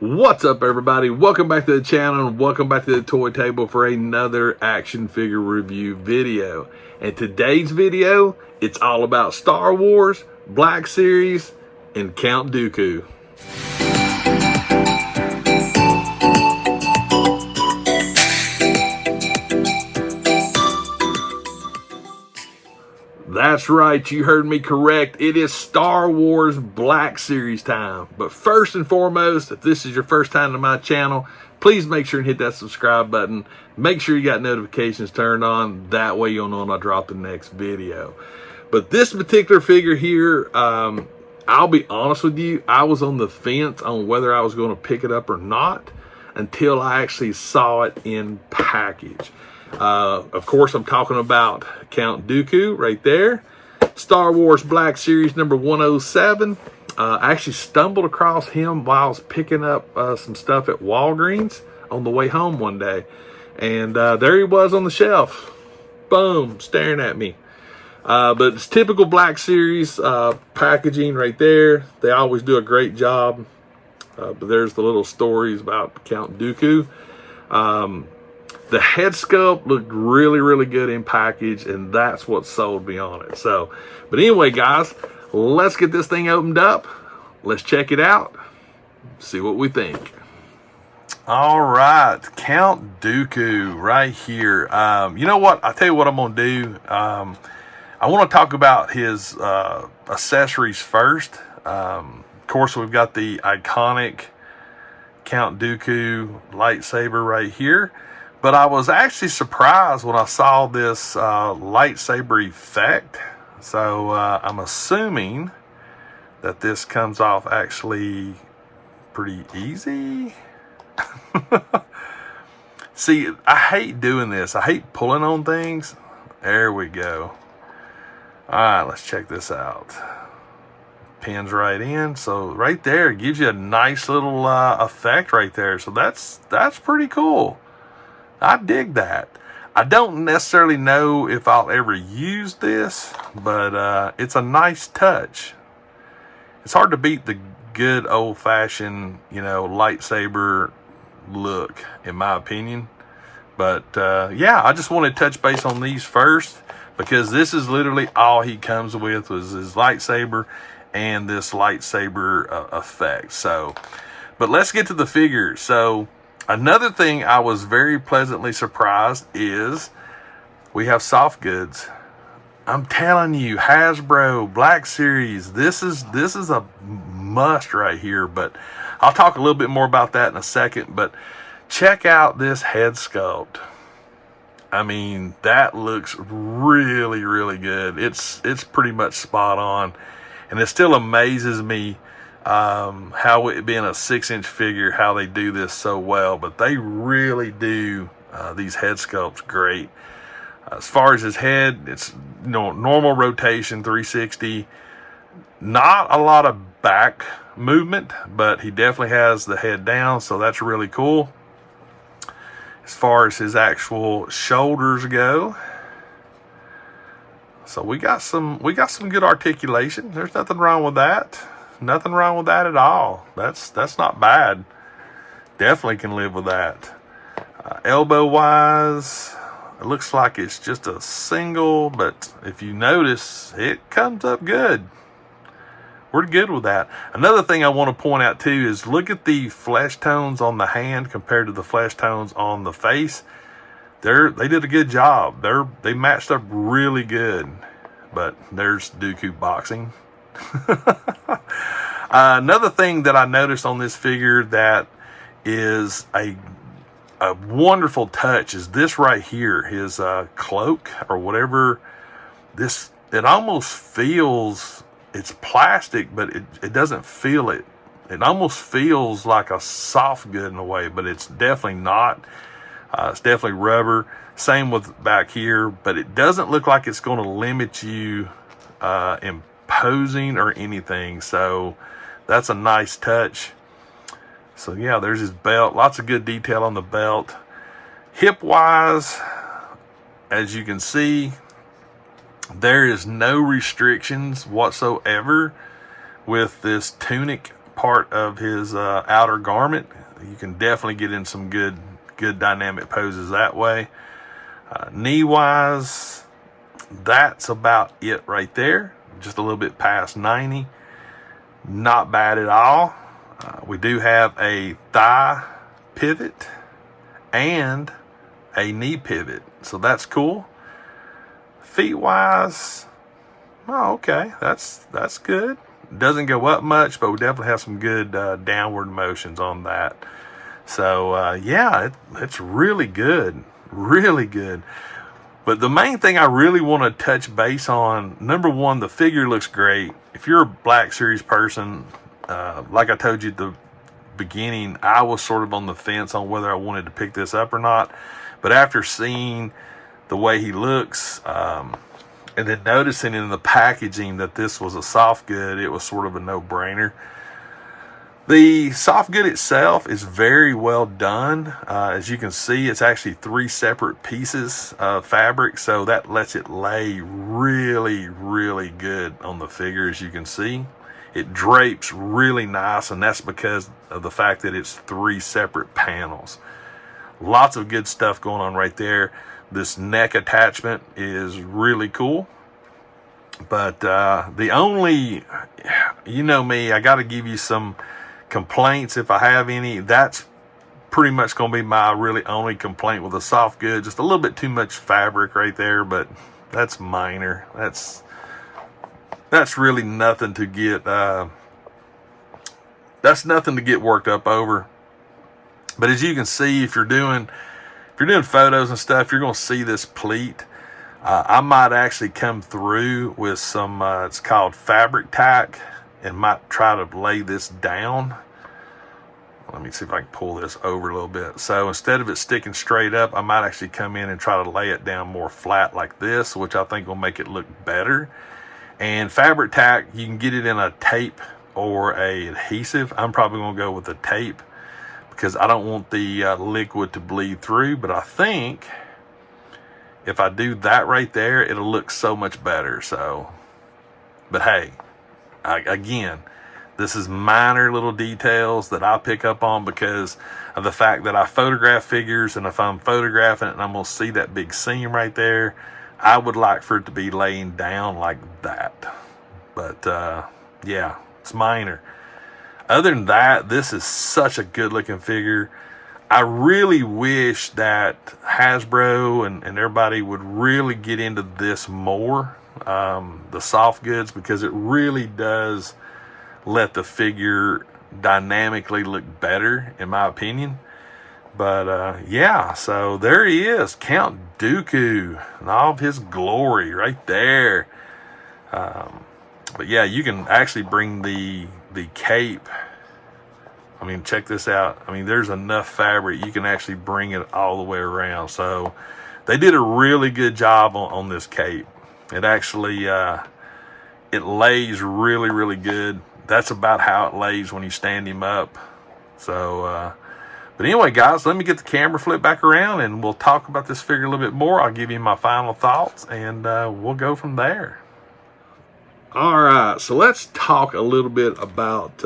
What's up, everybody? Welcome back to the channel and welcome back to the toy table for another action figure review video. And today's video, it's all about Star Wars, Black Series, and Count Dooku. That's right, you heard me correct. It is Star Wars Black Series time. But first and foremost, if this is your first time to my channel, please make sure and hit that subscribe button. Make sure you got notifications turned on. That way you'll know when I drop the next video. But this particular figure here, I'll be honest with you, I was on the fence on whether I was going to pick it up or not until I actually saw it in package. Of course, I'm talking about Count Dooku right there. Star Wars Black Series number 107. I actually stumbled across him while I was picking up some stuff at Walgreens on the way home one day. And there he was on the shelf. Boom, staring at me. But it's typical Black Series packaging right there. They always do a great job. But there's the little stories about Count Dooku. The head sculpt looked really, really good in package, and that's what sold me on it. So, but anyway, guys, let's get this thing opened up. Let's check it out. See what we think. All right, Count Dooku right here. You know what? I'll tell you what I'm going to do. I want to talk about his accessories first. Of course, we've got the iconic Count Dooku lightsaber right here. But I was actually surprised when I saw this lightsaber effect. So I'm assuming that this comes off actually pretty easy. See, I hate doing this. I hate pulling on things. There we go. All right, let's check this out. Pins right in. So right there, it gives you a nice little effect right there. So that's pretty cool. I dig that. I don't necessarily know if I'll ever use this, but it's a nice touch. It's hard to beat the good old-fashioned, lightsaber look, in my opinion. But yeah, I just want to touch base on these first because this is literally all he comes with was his lightsaber and this lightsaber effect. So, but let's get to the figure. So, another thing I was very pleasantly surprised is we have soft goods. I'm telling you, Hasbro, Black Series, this is a must right here, but I'll talk a little bit more about that in a second. But check out this head sculpt. I mean, that looks really, really good. It's pretty much spot on, and it still amazes me how it being a 6-inch figure, how they do this so well. But they really do these head sculpts great. As far as his head, it's normal rotation, 360. Not a lot of back movement, but he definitely has the head down, so that's really cool. As far as his actual shoulders go, so we got some good articulation. There's nothing wrong with that. Nothing wrong with that at all. That's not bad. Definitely can live with that. Elbow wise, it looks like it's just a single, but if you notice, it comes up good. We're good with that. Another thing I want to point out too is look at the flesh tones on the hand compared to the flesh tones on the face. They did a good job. They matched up really good. But there's Dooku boxing. Another thing that I noticed on this figure that is a wonderful touch is this right here, his cloak or whatever. It almost feels, it's plastic, but it doesn't feel it. It almost feels like a soft good in a way, but it's definitely not. It's definitely rubber. Same with back here, but it doesn't look like it's going to limit you in posing or anything. So that's a nice touch. So yeah, there's his belt. Lots of good detail on the belt. Hip wise, as you can see, there is no restrictions whatsoever with this tunic part of his outer garment. You can definitely get in some good dynamic poses that way. Knee wise, that's about it right there. Just a little bit past 90. Not bad at all. We do have a thigh pivot and a knee pivot, so that's cool. Feet wise, oh, okay, that's good. Doesn't go up much, but we definitely have some good downward motions on that. So yeah, it's really good, really good. But the main thing I really want to touch base on, number one, the figure looks great. If you're a Black Series person, like I told you at the beginning, I was sort of on the fence on whether I wanted to pick this up or not. But after seeing the way he looks, and then noticing in the packaging that this was a soft good, it was sort of a no-brainer. The soft good itself is very well done. As you can see, it's actually 3 separate pieces of fabric, so that lets it lay really, really good on the figure. As you can see, it drapes really nice, and that's because of the fact that it's 3 separate panels. Lots of good stuff going on right there. This neck attachment is really cool. But the only, you know me, I got to give you some complaints if I have any. That's pretty much going to be my really only complaint with a soft good. Just a little bit too much fabric right there, but that's minor. That's really nothing to get that's nothing to get worked up over. But as you can see, if you're doing photos and stuff, you're going to see this pleat. I might actually come through with some it's called fabric tack, and might try to lay this down. Let me see if I can pull this over a little bit. So instead of it sticking straight up, I might actually come in and try to lay it down more flat like this, which I think will make it look better. And fabric tack, you can get it in a tape or a adhesive. I'm probably going to go with the tape because I don't want the liquid to bleed through. But I think if I do that right there, it'll look so much better. So, but hey, again, this is minor little details that I pick up on because of the fact that I photograph figures, and if I'm photographing it and I'm going to see that big seam right there, I would like for it to be laying down like that. But yeah, it's minor. Other than that, this is such a good looking figure. I really wish that Hasbro and everybody would really get into this more, the soft goods, because it really does let the figure dynamically look better, in my opinion. But yeah, so there he is, Count Dooku, and all of his glory right there. But yeah, you can actually bring the cape. I mean, check this out. I mean, there's enough fabric, you can actually bring it all the way around. So they did a really good job on this cape. It actually, it lays really, really good. That's about how it lays when you stand him up. So, but anyway, guys, let me get the camera flipped back around and we'll talk about this figure a little bit more. I'll give you my final thoughts and we'll go from there. All right, so let's talk a little bit about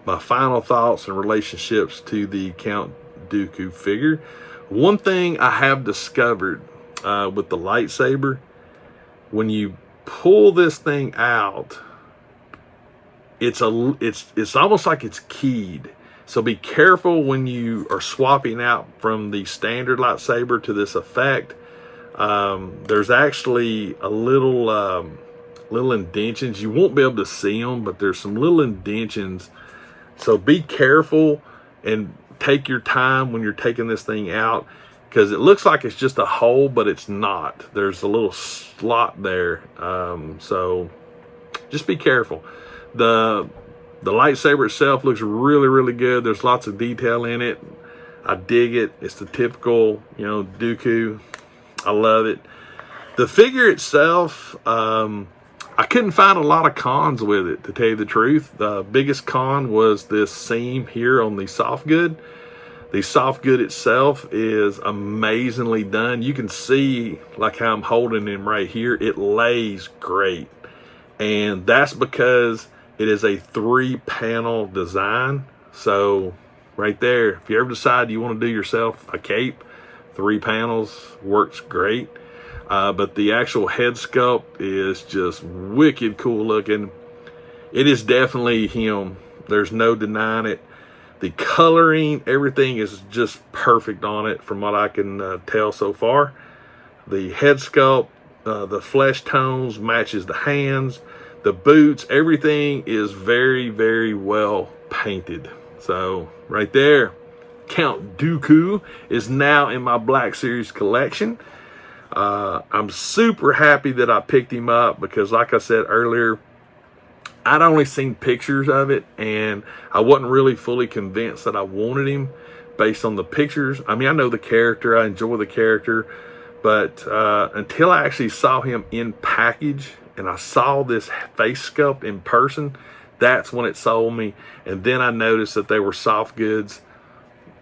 my final thoughts and relationships to the Count Dooku figure. One thing I have discovered with the lightsaber, when you pull this thing out, it's almost like it's keyed. So be careful when you are swapping out from the standard lightsaber to this effect. There's actually a little indentions. You won't be able to see them, but there's some little indentions. So be careful and take your time when you're taking this thing out, because it looks like it's just a hole, but it's not. There's a little slot there. So just be careful. The lightsaber itself looks really, really good. There's lots of detail in it. I dig it. It's the typical, Dooku. I love it. The figure itself, I couldn't find a lot of cons with it, to tell you the truth. The biggest con was this seam here on the soft good. The soft good itself is amazingly done. You can see like how I'm holding him right here. It lays great. And that's because It is a 3-panel design. So right there, if you ever decide you want to do yourself a cape, 3 panels works great. But the actual head sculpt is just wicked cool looking. It is definitely him. There's no denying it. The coloring, everything is just perfect on it from what I can tell so far. The head sculpt, the flesh tones matches the hands, the boots, everything is very, very well painted. So right there, Count Dooku is now in my Black Series collection. I'm super happy that I picked him up because, like I said earlier, I'd only seen pictures of it, and I wasn't really fully convinced that I wanted him based on the pictures. I mean, I know the character, I enjoy the character, but until I actually saw him in package and I saw this face sculpt in person, that's when it sold me. And then I noticed that they were soft goods,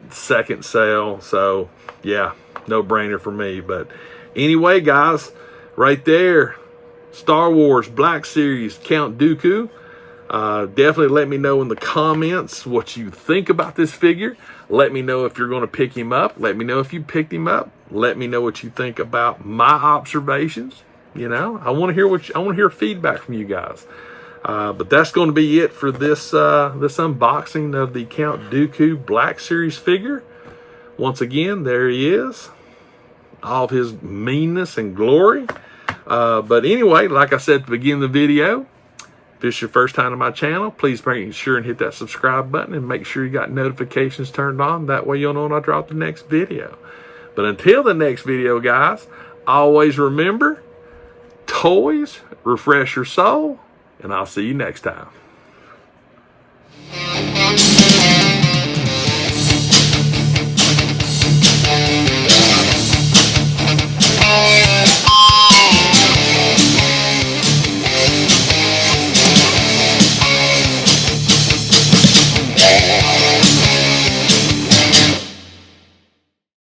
second sale. So yeah, no brainer for me. But anyway, guys, right there, Star Wars Black Series Count Dooku. Definitely let me know in the comments what you think about this figure. Let me know if you're going to pick him up. Let me know if you picked him up. Let me know what you think about my observations. You know, I want to hear I want to hear feedback from you guys. But that's going to be it for this this unboxing of the Count Dooku Black Series figure. Once again, there he is, all of his meanness and glory. But anyway, like I said at the beginning of the video, if this is your first time to my channel, please make sure and hit that subscribe button and make sure you got notifications turned on. That way you'll know when I drop the next video. But until the next video, guys, always remember, toys refresh your soul, and I'll see you next time.